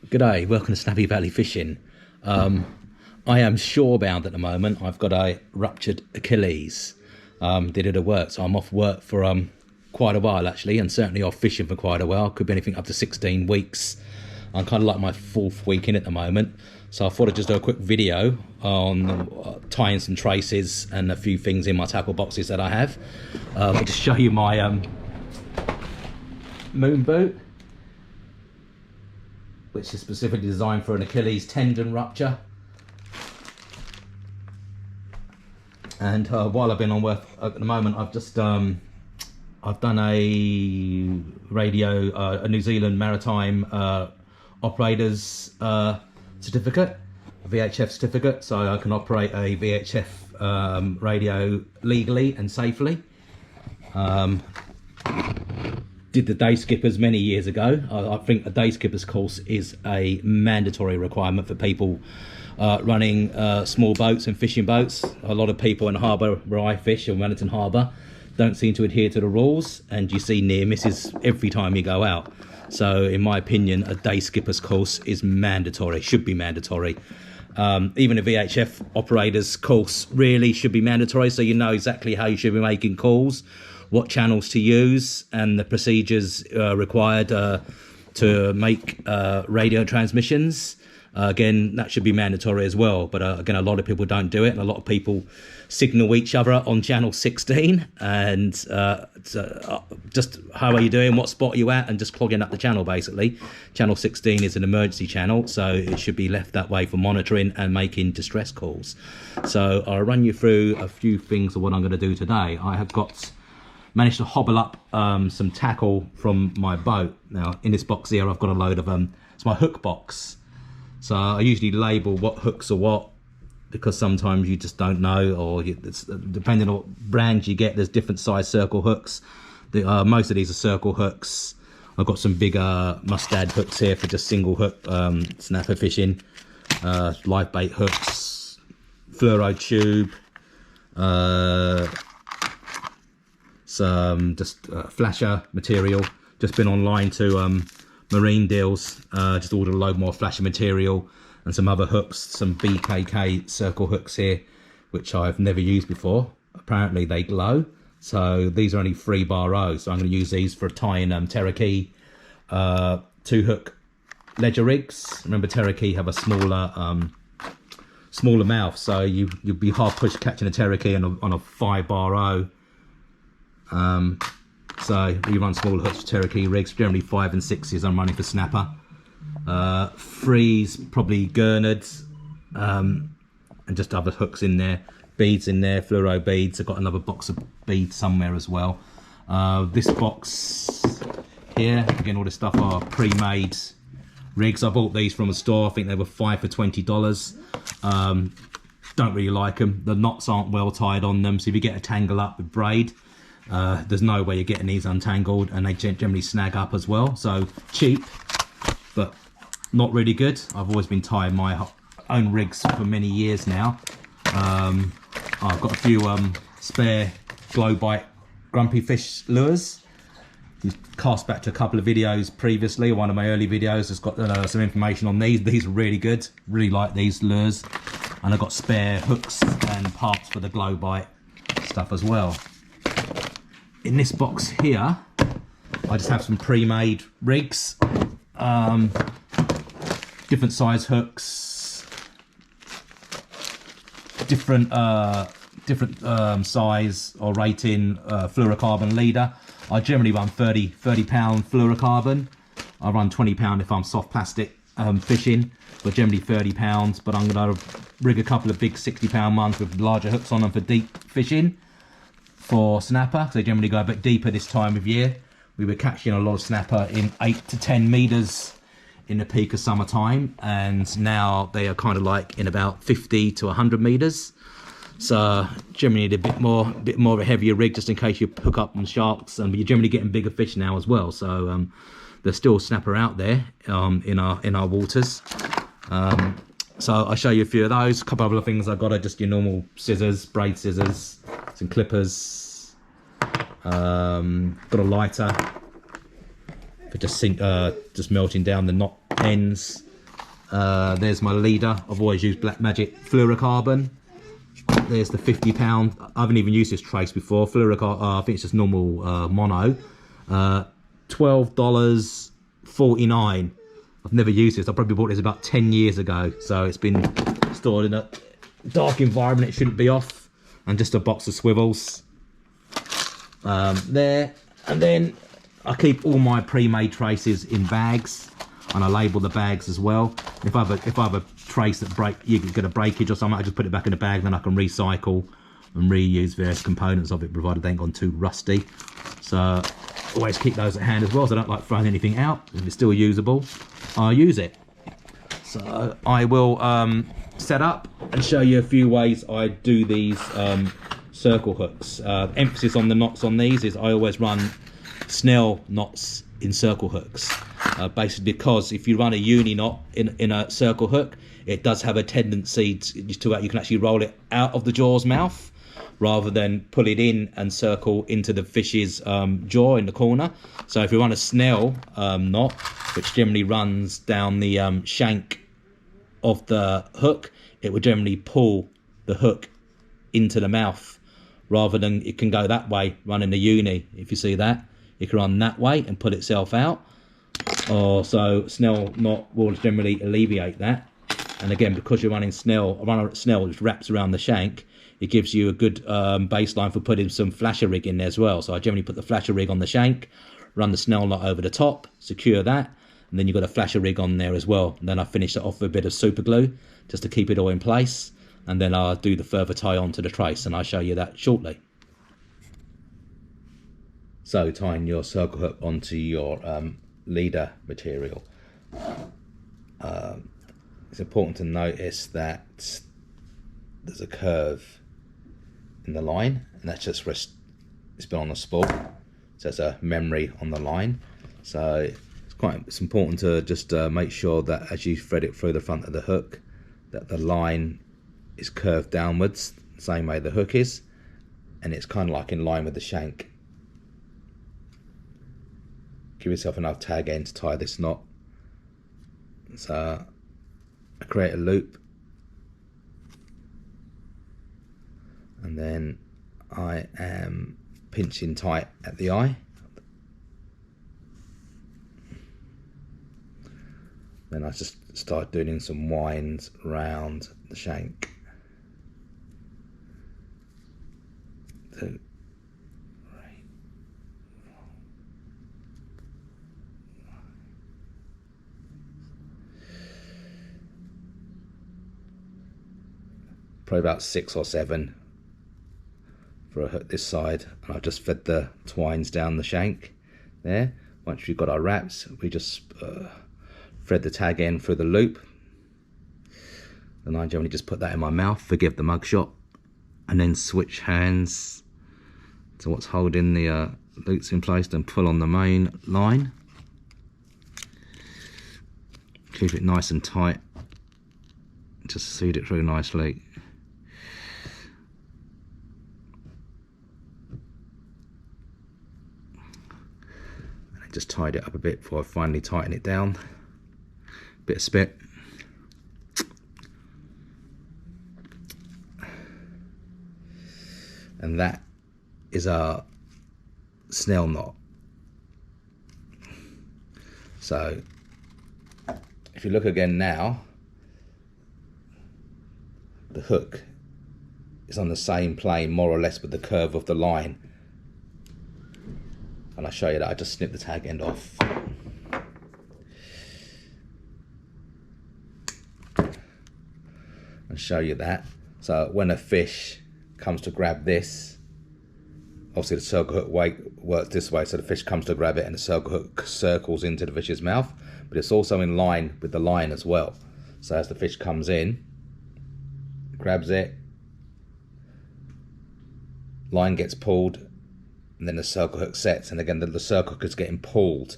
G'day, welcome to Snappy Valley Fishing. I am shore bound at the moment. I've got a ruptured Achilles. Did it at work, so I'm off work for quite a while actually, and certainly off fishing for quite a while. Could be anything up to 16 weeks. I'm kind of like my 4th week in at the moment, so I thought I'd just do a quick video on tying some traces and a few things in my tackle boxes that I have. I'll just show you my moon boot, which is specifically designed for an Achilles tendon rupture. And while I've been on work at the moment, I've just I've done a radio, a New Zealand maritime operators certificate, a VHF certificate, so I can operate a VHF radio legally and safely. Did the day skippers many years ago. I think a day skippers course is a mandatory requirement for people running small boats and fishing boats. A lot of people in the harbour where I fish, in Wellington Harbour, don't seem to adhere to the rules, and you see near misses every time you go out. So in my opinion, a day skippers course is mandatory, should be mandatory. Even a VHF operators course really should be mandatory, so you know exactly how you should be making calls, what channels to use, and the procedures required to make radio transmissions. Again, that should be mandatory as well, but again, a lot of people don't do it, and a lot of people signal each other on channel 16 and just how are you doing, what spot are you at, and just clogging up the channel basically. Channel 16 is an emergency channel, so it should be left that way for monitoring and making distress calls. So I'll run you through a few things of what I'm going to do today. I have managed to hobble up some tackle from my boat. Now in this box here I've got a load of it's my hook box, so I usually label what hooks are what, because sometimes you just don't know, or it's, depending on what brand you get, there's different size circle hooks. Most of these are circle hooks. I've got some bigger mustad hooks here for just single hook snapper fishing, live bait hooks, fluoro tube, some just flasher material. Just been online to Marine Deals, just ordered a load more flasher material and some other hooks, some BKK circle hooks here, which I've never used before. Apparently they glow, so these are only 3 bar O, so I'm going to use these for tying Terrakey 2-hook ledger rigs. Remember, Terrakey have a smaller mouth, so you'll be hard pushed catching a Terrakey on a 5 bar O. So we run small hooks for Terrakey rigs, generally 5 and 6s I'm running for snapper. 3s probably gurnards, and just other hooks in there, beads in there, fluoro beads. I've got another box of beads somewhere as well. This box here, again, all this stuff are pre-made rigs. I bought these from a store. I think they were 5 for $20. Don't really like them. The knots aren't well tied on them, so if you get a tangle up with braid, there's no way you're getting these untangled, and they generally snag up as well. So cheap, but not really good. I've always been tying my own rigs for many years now. I've got a few spare glow bite grumpy fish lures. You cast back to a couple of videos previously. One of my early videos has got some information on these. These are really good. Really like these lures. And I've got spare hooks and parts for the glow bite stuff as well. In this box here, I just have some pre-made rigs, different size hooks, different size or rating fluorocarbon leader. I generally run 30 pound fluorocarbon. I run 20 pound if I'm soft plastic fishing, but generally 30 pounds. But I'm going to rig a couple of big 60 pound ones with larger hooks on them for deep fishing. For snapper, because they generally go a bit deeper this time of year. We were catching a lot of snapper in 8 to 10 meters in the peak of summertime, and now they are kind of like in about 50 to 100 meters. So generally need a bit more of a heavier rig, just in case you hook up on sharks, and you're generally getting bigger fish now as well. So there's still snapper out there in our waters. So I'll show you a few of those. A couple of other things I've got are just your normal scissors, braid scissors, some clippers, got a lighter for just melting down the knot ends, There's my leader. I've always used Black Magic fluorocarbon. There's the £50. I haven't even used this trace before. Fluorocarbon, I think it's just normal mono. $12.49. I've never used this. I probably bought this about 10 years ago. So it's been stored in a dark environment. It shouldn't be off. And just a box of swivels. There. And then I keep all my pre-made traces in bags. And I label the bags as well. If I have a trace that you get a breakage or something, I just put it back in the bag, then I can recycle and reuse various components of it, provided they ain't gone too rusty. So always keep those at hand as well, so I don't like throwing anything out. If it's still usable, I'll use it. So I will set up and show you a few ways I do these circle hooks. Emphasis on the knots on these is I always run Snail knots in circle hooks. Basically because if you run a uni knot in a circle hook, it does have a tendency to you can actually roll it out of the jaw's mouth rather than pull it in and circle into the fish's jaw in the corner. So if you run a snail knot, which generally runs down the shank of the hook, it would generally pull the hook into the mouth rather than it can go that way running the uni. If you see that, it can run that way and pull itself out. Or so snail knot will generally alleviate that. And again, because you're running snail which wraps around the shank, it gives you a good baseline for putting some flasher rig in there as well. So I generally put the flasher rig on the shank, run the snail knot over the top, secure that, and then you've got a flasher rig on there as well. And then I finish it off with a bit of super glue just to keep it all in place, and then I'll do the further tie on to the trace, and I'll show you that shortly. So tying your circle hook onto your leader material, it's important to notice that there's a curve in the line, and that's just it's been on the spool, so it's a memory on the line. So it's important to just make sure that as you thread it through the front of the hook, that the line is curved downwards, the same way the hook is, and it's kind of like in line with the shank. Give yourself enough tag end to tie this knot. So I create a loop, and then I am pinching tight at the eye. Then I just start doing some winds round the shank. Two, three, four, probably about 6 or 7 for a hook this side, and I've just fed the twines down the shank there. Once we've got our wraps, we just thread the tag end through the loop, and I generally just put that in my mouth, forgive the mugshot, and then switch hands to what's holding the loops in place, and pull on the main line. Keep it nice and tight, just seed it through nicely. And I just tied it up a bit before I finally tighten it down. Bit of spit. And that is our snail knot. So if you look again now, the hook is on the same plane more or less with the curve of the line. And I show you that I just snip the tag end off. And show you that. So when a fish comes to grab this, obviously the circle hook works this way, so the fish comes to grab it and the circle hook circles into the fish's mouth, but it's also in line with the line as well. So as the fish comes in, grabs it, line gets pulled, and then the circle hook sets, and again the circle hook is getting pulled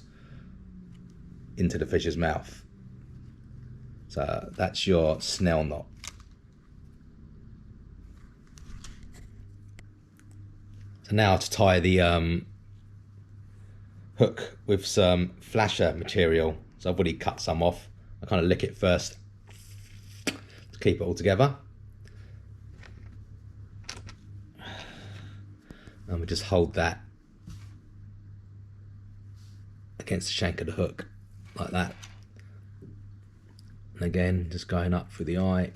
into the fish's mouth. So that's your snail knot. So now to tie the hook with some flasher material. So I've already cut some off I kind of lick it first to keep it all together. And we just hold that against the shank of the hook, like that. And again, just going up through the eye.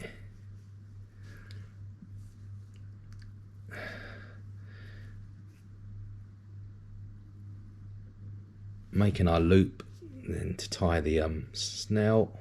Making our loop, then to tie the snail.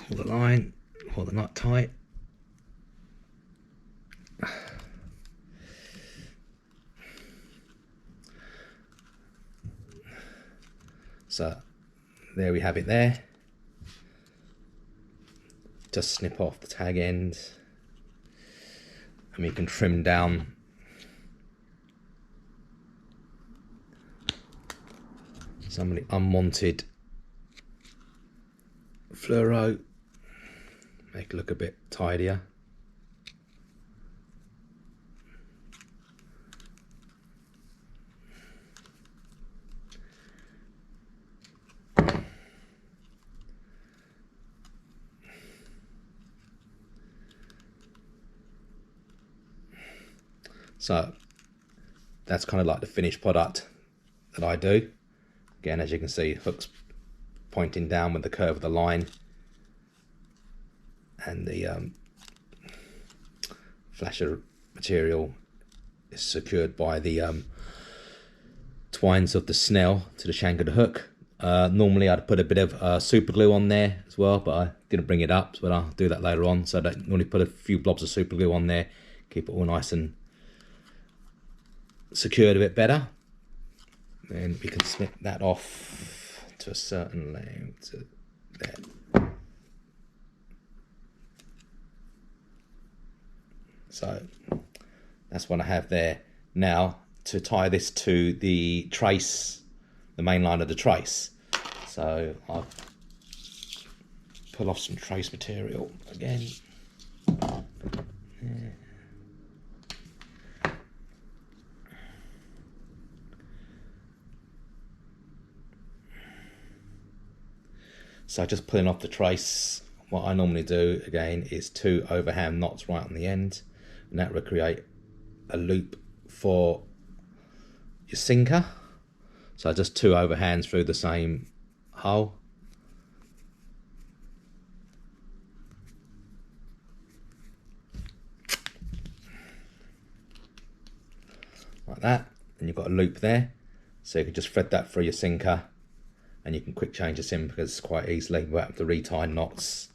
Hold the line, hold the knot tight. So there we have it there. Just snip off the tag end, and we can trim down some of the unwanted fluoro, make it look a bit tidier. So that's kind of like the finished product that I do. Again, as you can see, hooks pointing down with the curve of the line, and the flasher material is secured by the twines of the snail to the shank of the hook. Normally I'd put a bit of super glue on there as well, but I didn't bring it up, but I'll do that later on. So I don't normally put a few blobs of super glue on there, keep it all nice and secured a bit better. Then we can snip that off to a certain length to there. So that's what I have there. Now to tie this to the trace, the main line of the trace. So I'll pull off some trace material again. Yeah. So just pulling off the trace, what I normally do again is 2 overhand knots right on the end, and that will create a loop for your sinker. So just 2 overhands through the same hole. Like that, and you've got a loop there. So you can just thread that through your sinker, and you can quick change the sinkers quite easily without having to retie knots.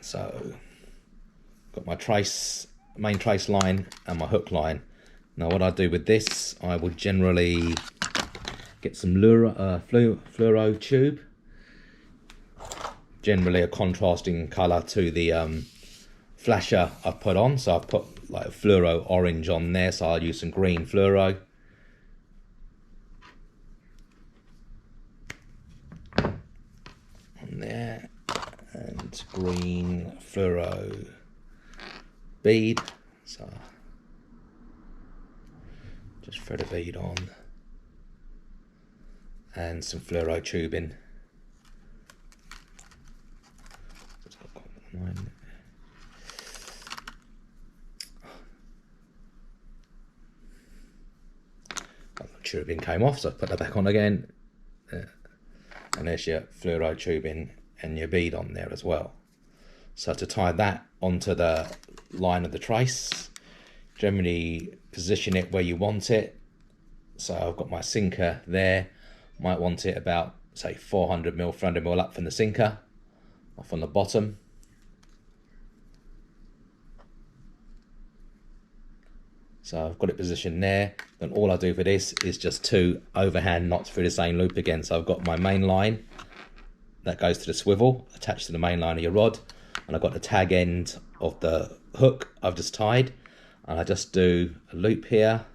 So, got my trace, main trace line and my hook line. Now what I do with this, I would generally get some fluoro tube, generally a contrasting colour to the flasher I've put on. So I've put like a fluoro orange on there, so I'll use some green fluoro. On there, and green fluoro bead. So just thread a bead on, and some fluoro tubing. Tubing came off, so I put that back on again. And there's your fluoro tubing and your bead on there as well. So to tie that onto the line of the trace, generally position it where you want it. So I've got my sinker there, might want it about say 400mm, 300mm up from the sinker, off on the bottom. So I've got it positioned there. Then all I do for this is just 2 overhand knots through the same loop again. So I've got my main line that goes to the swivel attached to the main line of your rod, and I've got the tag end of the hook I've just tied, and I just do a loop here,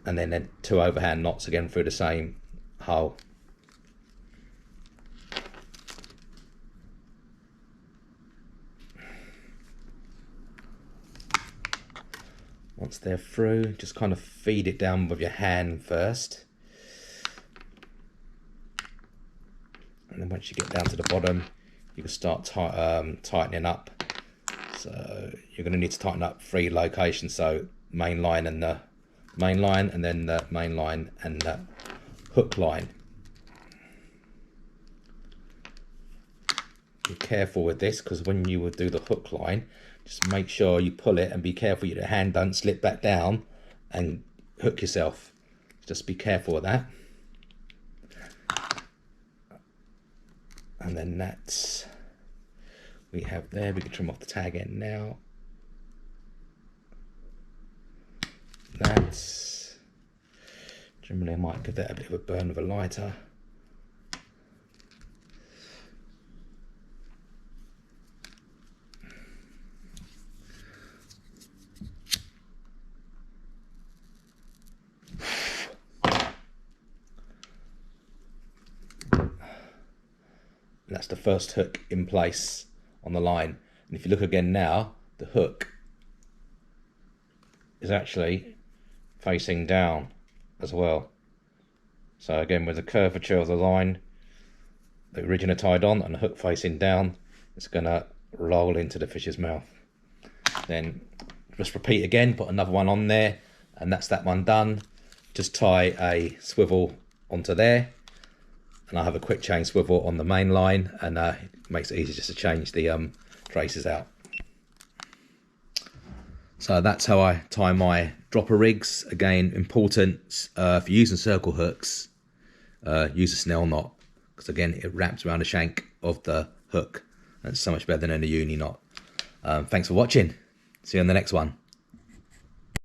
and then 2 overhand knots again through the same hole. Once they're through, just kind of feed it down with your hand first. And then once you get down to the bottom, you can start tightening up. So you're going to need to tighten up 3 locations. So main line and the main line, and then the main line and the hook line. Be careful with this, because when you would do the hook line, just make sure you pull it and be careful your hand don't slip back down and hook yourself. Just be careful of that. And then that's we have there. We can trim off the tag end now. That's generally I might give that a bit of a burn with a lighter. That's the first hook in place on the line. And if you look again now, the hook is actually facing down as well. So again, with the curvature of the line, the original tied on and the hook facing down, it's going to roll into the fish's mouth. Then just repeat again, put another one on there, and that's that one done. Just tie a swivel onto there, and I have a quick chain swivel on the main line, and it makes it easy just to change the traces out. So that's how I tie my dropper rigs. Again, important if you're using circle hooks, use a snail knot, because again it wraps around the shank of the hook, and it's so much better than a uni knot. Thanks for watching. See you on the next one.